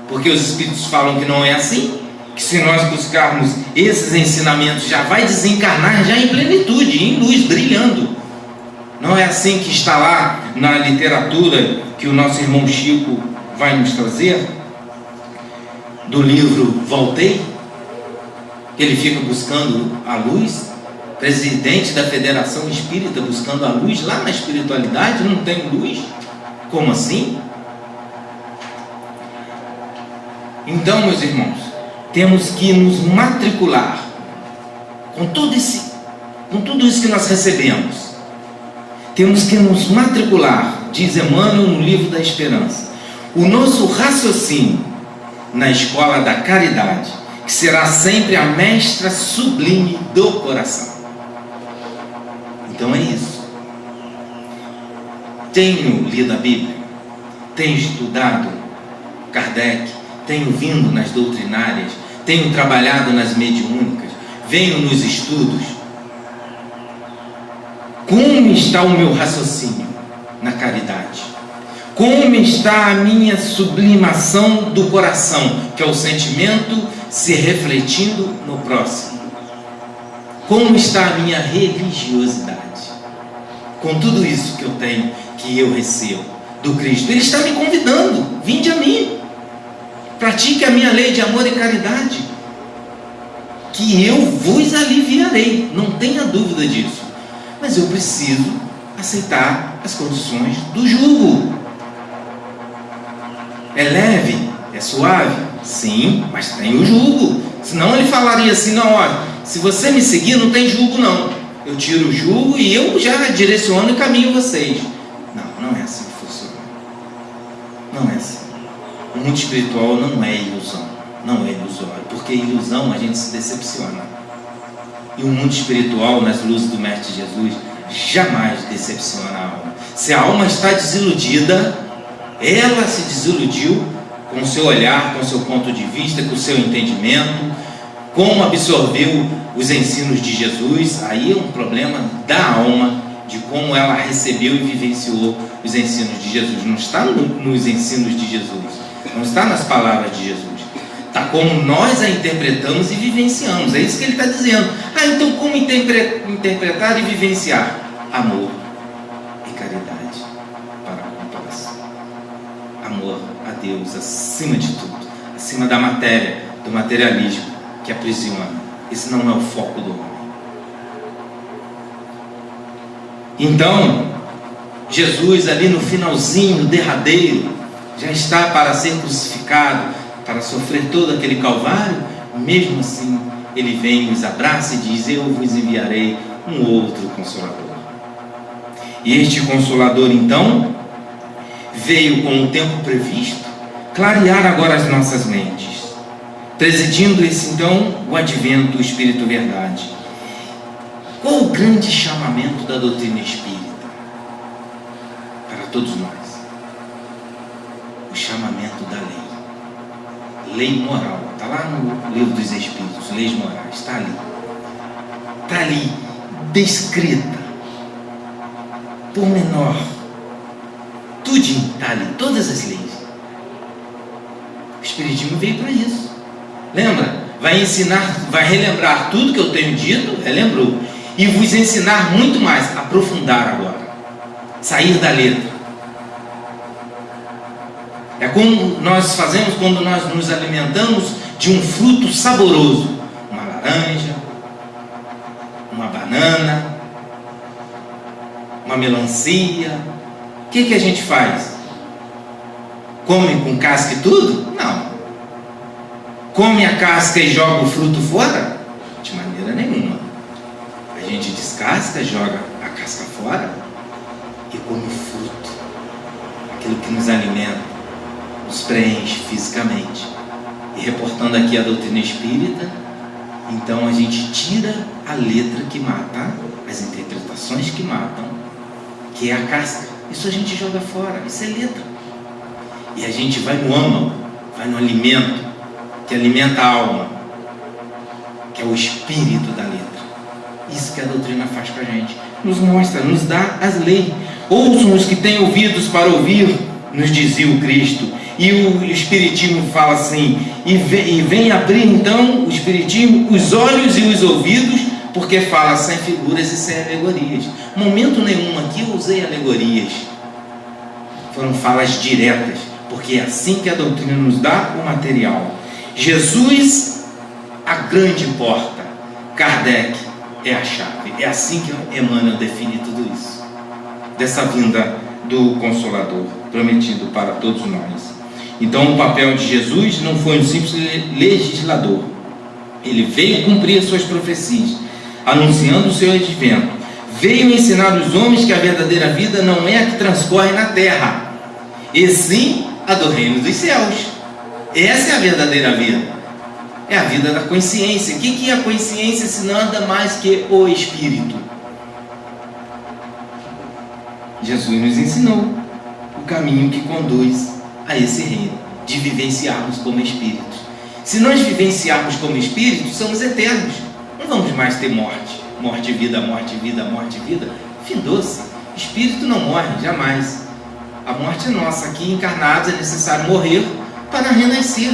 porque os Espíritos falam que não é assim, que se nós buscarmos esses ensinamentos já vai desencarnar já em plenitude, em luz, brilhando. Não é assim que está lá na literatura que o nosso irmão Chico vai nos trazer, do livro Voltei? Ele fica buscando a luz, presidente da Federação Espírita buscando a luz lá na espiritualidade, não tem luz? Como assim? Então, meus irmãos, temos que nos matricular com tudo isso que nós recebemos. Temos que nos matricular, diz Emmanuel no Livro da Esperança, o nosso raciocínio na escola da caridade, que será sempre a mestra sublime do coração. Então é isso. Tenho lido a Bíblia, tenho estudado Kardec, tenho vindo nas doutrinárias, tenho trabalhado nas mediúnicas, venho nos estudos. Como está o meu raciocínio na caridade? Como está a minha sublimação do coração, que é o sentimento se refletindo no próximo? Como está a minha religiosidade? Com tudo isso que eu tenho, que eu recebo do Cristo, Ele está me convidando: vinde a mim, pratique a minha lei de amor e caridade, que eu vos aliviarei, não tenha dúvida disso. Mas eu preciso aceitar as condições do jugo. É leve? É suave? Sim, mas tem o jugo. Senão ele falaria assim: não, olha, se você me seguir não tem jugo não. Eu tiro o jugo e eu já direciono e caminho vocês. Não é assim que funciona. Não é assim. O mundo espiritual não é ilusão. Não é ilusório. Porque ilusão a gente se decepciona. E o mundo espiritual, nas luzes do Mestre Jesus, jamais decepciona a alma. Se a alma está desiludida, ela se desiludiu com o seu olhar, com o seu ponto de vista, com o seu entendimento, Como absorveu os ensinos de Jesus? Aí é um problema da alma, de como ela recebeu e vivenciou os ensinos de Jesus. Não está nos ensinos de Jesus, não está nas palavras de Jesus. Está como nós a interpretamos e vivenciamos. É isso que ele está dizendo. Então como interpretar e vivenciar? Amor e caridade para com o próximo. Amor a Deus acima de tudo, acima da matéria, do materialismo que aprisiona. Esse não é o foco do homem. Então, Jesus ali no finalzinho, derradeiro, já está para ser crucificado, para sofrer todo aquele calvário. Mesmo assim, ele vem, nos abraça e diz: eu vos enviarei um outro Consolador. E este Consolador, então, veio com o tempo previsto, clarear agora as nossas mentes, presidindo esse, então, o advento do Espírito Verdade. Qual o grande chamamento da doutrina espírita? Para todos nós. O chamamento da lei. Lei moral. Está lá no Livro dos Espíritos, Leis Morais. Está ali. Está ali, descrita. Pormenor. Tudinho está ali, todas as leis. O Espiritismo veio para isso. Lembra? Vai ensinar, vai relembrar tudo que eu tenho dito, relembrou. E vos ensinar muito mais, aprofundar agora. Sair da letra. É como nós fazemos quando nós nos alimentamos de um fruto saboroso. Uma laranja, uma banana, uma melancia. O que a gente faz? Come com casca e tudo? Não. Come a casca e joga o fruto fora? De maneira nenhuma. A gente descasca, joga a casca fora e come o fruto. Aquilo que nos alimenta, nos preenche fisicamente. E reportando aqui a doutrina espírita, então a gente tira a letra que mata, as interpretações que matam, que é a casca. Isso a gente joga fora, isso é letra. E a gente vai no âmago, vai no alimento, que alimenta a alma, que é o espírito da letra. Isso que a doutrina faz com a gente. Nos mostra, nos dá as leis. Ouçam os que têm ouvidos para ouvir, nos dizia o Cristo. E o Espiritismo fala assim, e vem abrir então o Espiritismo os olhos e os ouvidos, porque fala sem figuras e sem alegorias. Momento nenhum aqui eu usei alegorias. Foram falas diretas, porque é assim que a doutrina nos dá o material. Jesus, a grande porta. Kardec é a chave. É assim que Emmanuel define tudo isso. Dessa vinda do Consolador, prometido para todos nós. Então o papel de Jesus não foi um simples legislador. Ele veio cumprir as suas profecias, anunciando o seu advento. Veio ensinar os homens que a verdadeira vida não é a que transcorre na terra, e sim a do reino dos céus. Essa é a verdadeira vida. É a vida da consciência. O que é a consciência se nada mais que o Espírito? Jesus nos ensinou o caminho que conduz a esse reino, de vivenciarmos como espíritos. Se nós vivenciarmos como espíritos, somos eternos. Não vamos mais ter morte. Morte, vida, morte, vida, morte, vida. Findou-se. Espírito não morre, jamais. A morte é nossa. Aqui encarnados é necessário morrer para renascer.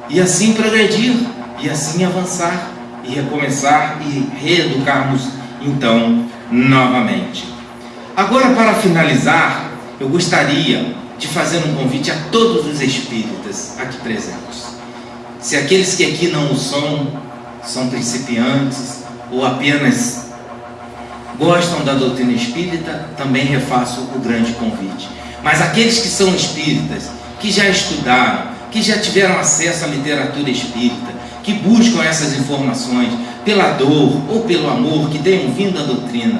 E assim progredir, e assim avançar, e recomeçar, e reeducarmos, então, novamente. Agora, para finalizar, eu gostaria de fazer um convite a todos os espíritas aqui presentes. Se aqueles que aqui não o são principiantes, ou apenas gostam da doutrina espírita, também refaço o grande convite. Mas aqueles que são espíritas, que já estudaram, que já tiveram acesso à literatura espírita, que buscam essas informações pela dor ou pelo amor que tenham vindo da doutrina.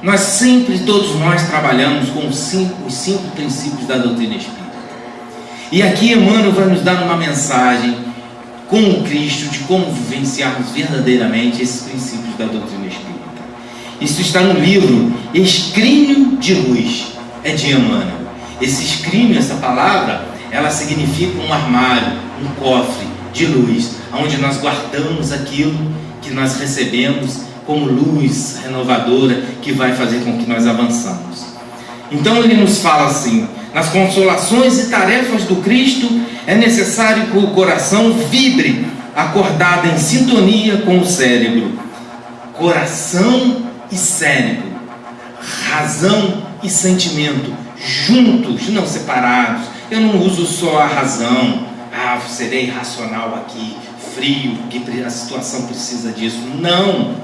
Nós sempre, todos nós, trabalhamos com os cinco princípios da doutrina espírita. E aqui Emmanuel vai nos dar uma mensagem com o Cristo de como vivenciarmos verdadeiramente esses princípios da doutrina espírita. Isso está no livro Escrínio de Luz, é de Emmanuel. Esse escrínio, essa palavra, ela significa um armário, um cofre, de luz, onde nós guardamos aquilo que nós recebemos como luz renovadora que vai fazer com que nós avançamos. Então ele nos fala assim: nas consolações e tarefas do Cristo é necessário que o coração vibre, acordado em sintonia com o cérebro. Coração e cérebro, razão e sentimento, juntos, não separados. Eu não uso só a razão, serei racional aqui, frio, porque a situação precisa disso. Não,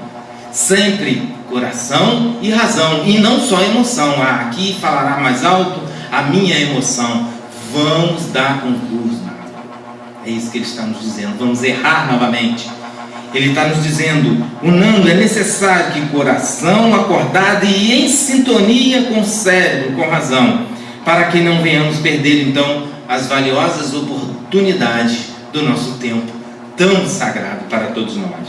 sempre coração e razão, e não só emoção. Aqui falará mais alto a minha emoção. Vamos dar concurso. É isso que ele está nos dizendo. Vamos errar novamente. Ele está nos dizendo, unando, é necessário que coração acordado e em sintonia com o cérebro, com razão, para que não venhamos perder então as valiosas oportunidades do nosso tempo tão sagrado para todos nós.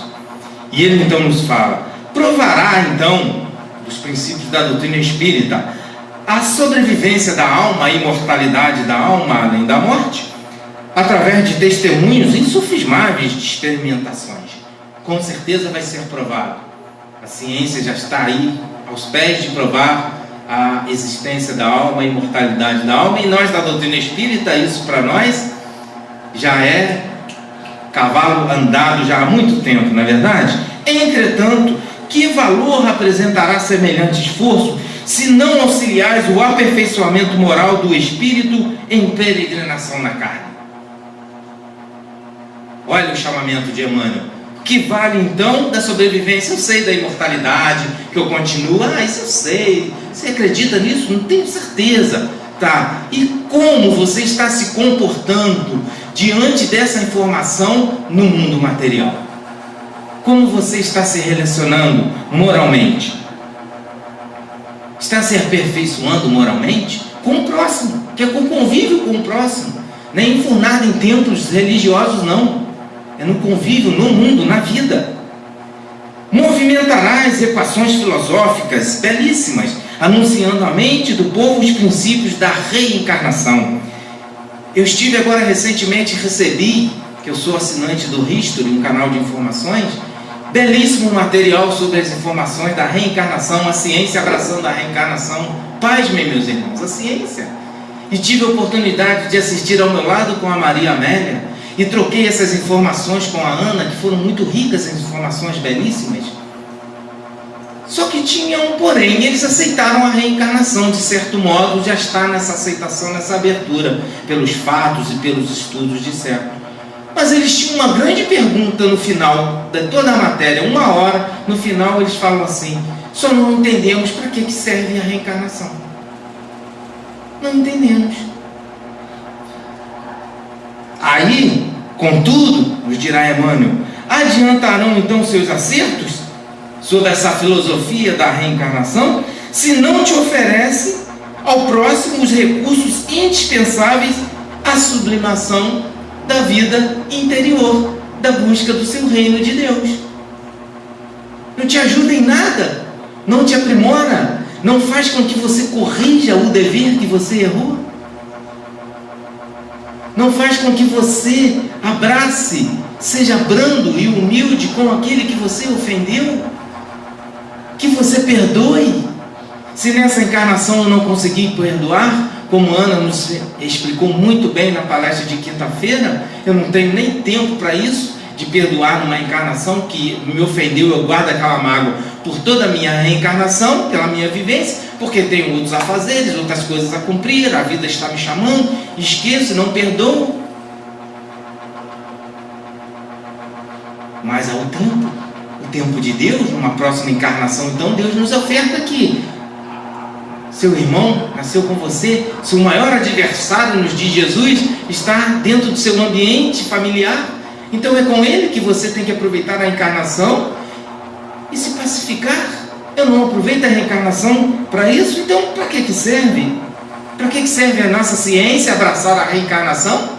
E ele então nos fala: provará então, dos princípios da doutrina espírita, a sobrevivência da alma, a imortalidade da alma além da morte, através de testemunhos insufismáveis de experimentações. Com certeza vai ser provado. A ciência já está aí aos pés de provar a existência da alma, a imortalidade da alma, e nós da doutrina espírita, isso para nós já é cavalo andado já há muito tempo, não é verdade? Entretanto, que valor apresentará semelhante esforço se não auxiliais o aperfeiçoamento moral do espírito em peregrinação na carne? Olha o chamamento de Emmanuel. Que vale então da sobrevivência? Eu sei da imortalidade, que eu continuo. Isso eu sei. Você acredita nisso? Não tenho certeza. Tá. E como você está se comportando diante dessa informação no mundo material? Como você está se relacionando moralmente? Está se aperfeiçoando moralmente? Com o próximo, que é com convívio com o próximo. Não é enfurnado em templos religiosos, não. É no convívio, no mundo, na vida. Movimentarás equações filosóficas belíssimas, anunciando à mente do povo os princípios da reencarnação. Eu estive agora recentemente, recebi, que eu sou assinante do History, um canal de informações, belíssimo material sobre as informações da reencarnação, a ciência abraçando a reencarnação. Pasmem, meus irmãos, a ciência. E tive a oportunidade de assistir ao meu lado com a Maria Amélia, e troquei essas informações com a Ana, que foram muito ricas, essas informações belíssimas. Só que tinha um porém: eles aceitaram a reencarnação, de certo modo, já está nessa aceitação, nessa abertura, pelos fatos e pelos estudos de certo. Mas eles tinham uma grande pergunta no final de toda a matéria, 1 hora, no final eles falam assim: só não entendemos para que serve a reencarnação. Não entendemos. Aí, contudo, nos dirá Emmanuel, adiantarão então seus acertos sobre essa filosofia da reencarnação, se não te oferece ao próximo os recursos indispensáveis à sublimação da vida interior, da busca do seu reino de Deus. Não te ajuda em nada, não te aprimora, não faz com que você corrija o dever que você errou, não faz com que você abrace, seja brando e humilde com aquele que você ofendeu, que você perdoe. Se nessa encarnação eu não conseguir perdoar, como Ana nos explicou muito bem na palestra de quinta-feira, eu não tenho nem tempo para isso, de perdoar numa encarnação que me ofendeu, eu guardo aquela mágoa por toda a minha reencarnação, pela minha vivência, porque tenho outros afazeres, outras coisas a cumprir, a vida está me chamando, esqueço, não perdoo. Mas há o tempo de Deus, numa próxima encarnação, então Deus nos oferta que seu irmão nasceu com você, seu maior adversário nos dias de Jesus está dentro do seu ambiente familiar, então é com ele que você tem que aproveitar a encarnação e se pacificar. Eu não aproveito a reencarnação para isso, então para que serve? Para que serve a nossa ciência abraçar a reencarnação?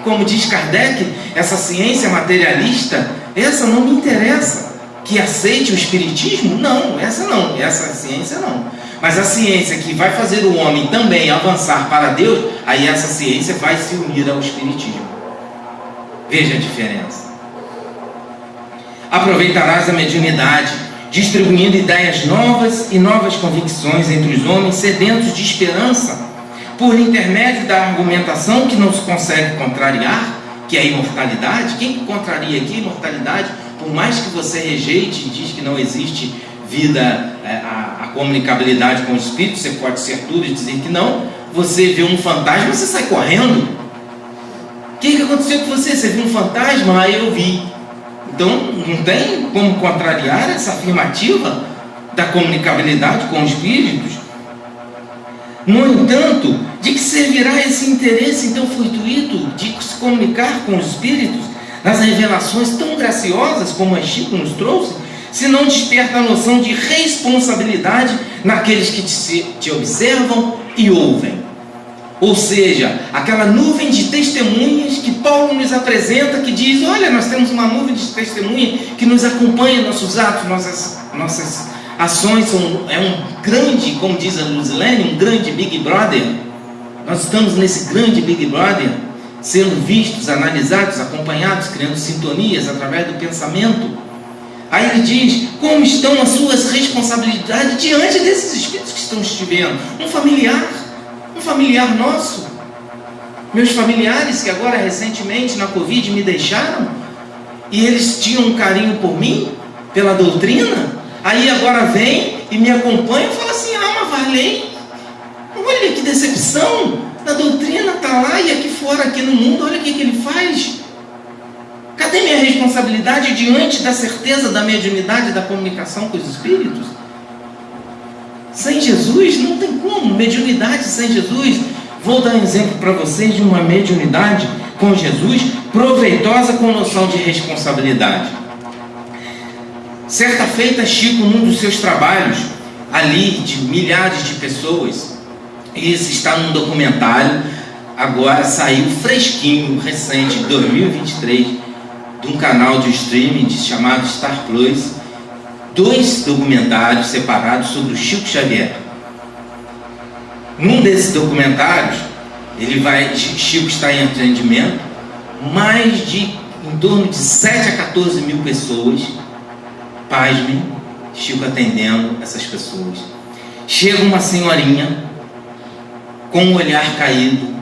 Como diz Kardec, essa ciência materialista, essa não me interessa. Que aceite o espiritismo? Não, essa ciência não. Mas a ciência que vai fazer o homem também avançar para Deus, aí essa ciência vai se unir ao espiritismo. Veja a diferença. Aproveitarás a mediunidade, distribuindo ideias novas e novas convicções entre os homens sedentos de esperança, por intermédio da argumentação que não se consegue contrariar, que é a imortalidade. Quem contraria aqui a imortalidade? Por mais que você rejeite e diz que não existe vida, a comunicabilidade com o espírito, você pode ser tudo e dizer que não. Você vê um fantasma, você sai correndo. O que aconteceu com você? Você viu um fantasma? Aí eu vi. Então não tem como contrariar essa afirmativa da comunicabilidade com os espíritos. No entanto, de que servirá esse interesse então fortuito de se comunicar com os espíritos nas revelações tão graciosas como a Chico nos trouxe, se não desperta a noção de responsabilidade naqueles que te observam e ouvem? Ou seja, aquela nuvem de testemunhas que Paulo nos apresenta, que diz: olha, nós temos uma nuvem de testemunha que nos acompanha, nossos atos, nossas ações, é um grande, como diz a Luzilene, um grande Big Brother. Nós estamos nesse grande Big Brother, sendo vistos, analisados, acompanhados, criando sintonias através do pensamento. Aí ele diz: como estão as suas responsabilidades diante desses espíritos que estão te vendo? Um familiar nosso, meus familiares que agora recentemente na Covid me deixaram, e eles tinham um carinho por mim, pela doutrina, aí agora vem e me acompanha e fala assim: ah, mas Varley, olha que decepção, na doutrina está lá e aqui fora, aqui no mundo, olha o que ele faz. Cadê minha responsabilidade diante da certeza da mediunidade, da comunicação com os espíritos? Sem Jesus não tem como. Mediunidade sem Jesus. Vou dar um exemplo para vocês de uma mediunidade com Jesus proveitosa, com noção de responsabilidade. Certa feita, Chico, num dos seus trabalhos, ali de milhares de pessoas, esse está num documentário, agora saiu fresquinho, recente, 2023, de um canal de streaming chamado Star Plus, 2 documentários separados sobre o Chico Xavier. Num desses documentários, Chico está em atendimento, em torno de 7 a 14 mil pessoas, pasmem, Chico atendendo essas pessoas. Chega uma senhorinha, com um olhar caído,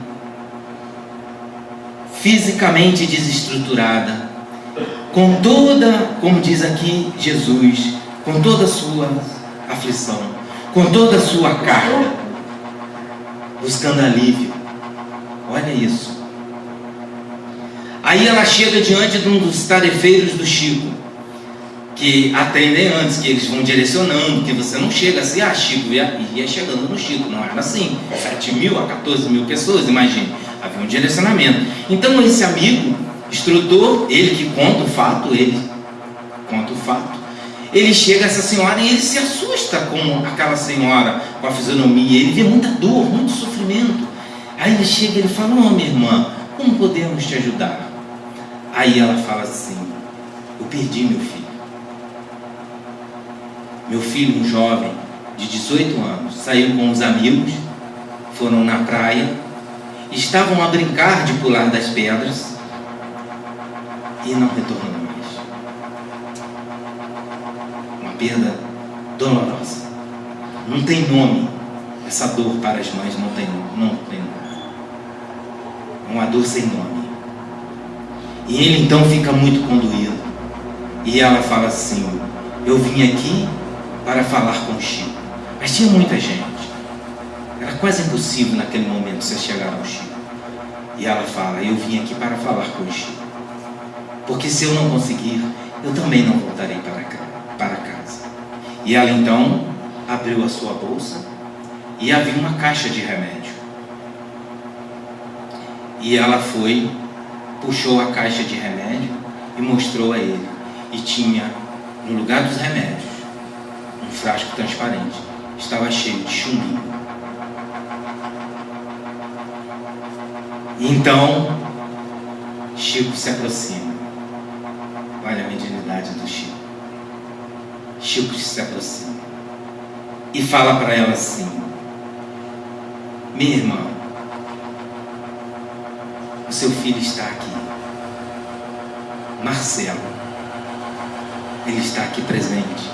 fisicamente desestruturada, com toda, como diz aqui Jesus, com toda a sua aflição, com toda a sua carga, buscando alívio. Olha isso. Aí ela chega diante de um dos tarefeiros do Chico, que atendem antes, que eles vão direcionando, que você não chega assim: ah, Chico ia chegando no Chico, não era assim, 7 mil a 14 mil pessoas, imagine, havia um direcionamento. Então esse amigo, instrutor, ele que conta o fato, ele chega a essa senhora e ele se assusta com aquela senhora, com a fisionomia, ele vê muita dor, muito sofrimento. Aí ele chega e ele fala: oh, minha irmã, como podemos te ajudar? Aí ela fala assim: eu perdi meu filho. Meu filho, um jovem de 18 anos, saiu com os amigos, foram na praia, estavam a brincar de pular das pedras e não retornou mais. Uma perda dolorosa. Não tem nome. Essa dor para as mães não tem nome. É uma dor sem nome. E ele então fica muito condoído. E ela fala assim: eu vim aqui para falar com o Chico. Mas tinha muita gente. Era quase impossível naquele momento você chegar ao Chico. E ela fala: eu vim aqui para falar com o Chico. Porque se eu não conseguir, eu também não voltarei para casa. E ela então abriu a sua bolsa e havia uma caixa de remédio. E ela foi, puxou a caixa de remédio e mostrou a ele. E tinha, no lugar dos remédios, um frasco transparente. Estava cheio de chumbinho. E então Chico se aproxima. Olha a mediunidade do Chico. Chico se aproxima e fala para ela assim: minha irmã, o seu filho está aqui. Marcelo, ele está aqui presente,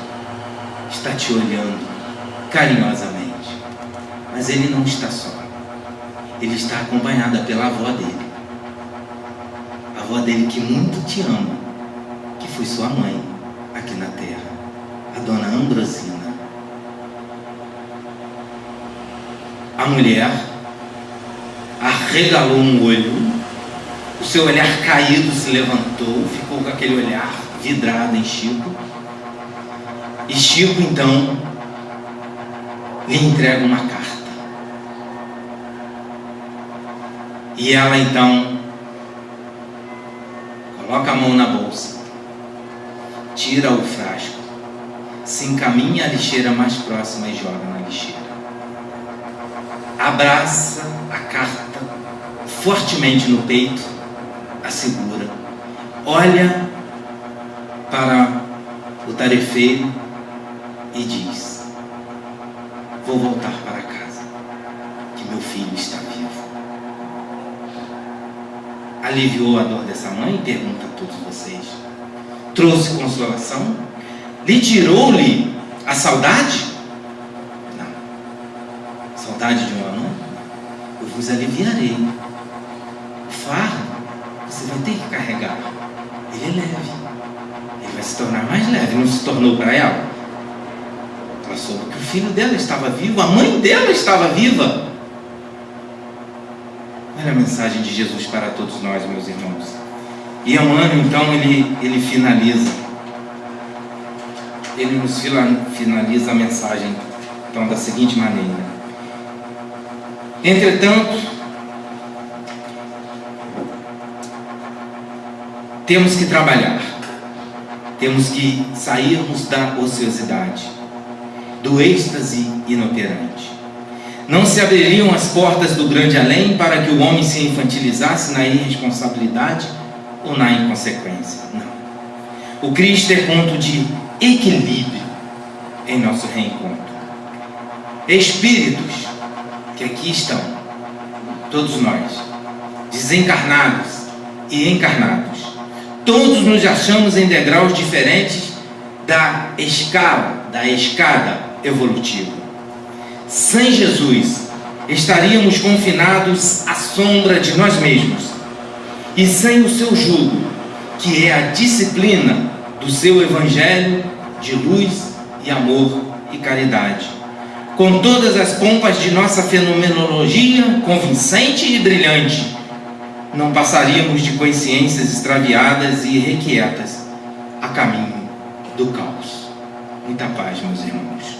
está te olhando carinhosamente, mas ele não está só, ele está acompanhada pela avó dele, a avó dele que muito te ama, que foi sua mãe aqui na terra, a dona Ambrosina. A mulher arregalou um olho, o seu olhar caído se levantou, ficou com aquele olhar vidrado em Chico. E Chico então lhe entrega uma carta. E ela então coloca a mão na bolsa, tira o frasco, se encaminha à lixeira mais próxima e joga na lixeira. Abraça a carta fortemente no peito, a segura, olha para o tarefeiro e diz: vou voltar para casa, que meu filho está vivo. Aliviou a dor dessa mãe? Pergunta a todos vocês. Trouxe consolação? Lhe tirou-lhe a saudade? Não. Saudade de uma mãe? Eu vos aliviarei. O fardo você vai ter que carregar. Ele é leve. Ele vai se tornar mais leve. Não se tornou para ela? Ela soube que o filho dela estava vivo, a mãe dela estava viva. Olha a mensagem de Jesus para todos nós, meus irmãos. E Emmanuel, então, ele finaliza. Ele nos finaliza a mensagem, então, da seguinte maneira: entretanto, temos que trabalhar, temos que sairmos da ociosidade, do êxtase inoperante. Não se abririam as portas do grande além para que o homem se infantilizasse na irresponsabilidade ou na inconsequência. Não. O Cristo é ponto de equilíbrio em nosso reencontro. Espíritos que aqui estão, todos nós, desencarnados e encarnados, todos nos achamos em degraus diferentes da escada evolutiva. Sem Jesus, estaríamos confinados à sombra de nós mesmos, e sem o seu jugo, que é a disciplina do seu evangelho de luz e amor e caridade, com todas as pompas de nossa fenomenologia convincente e brilhante, não passaríamos de consciências extraviadas e irrequietas a caminho do caos. Muita paz, meus irmãos.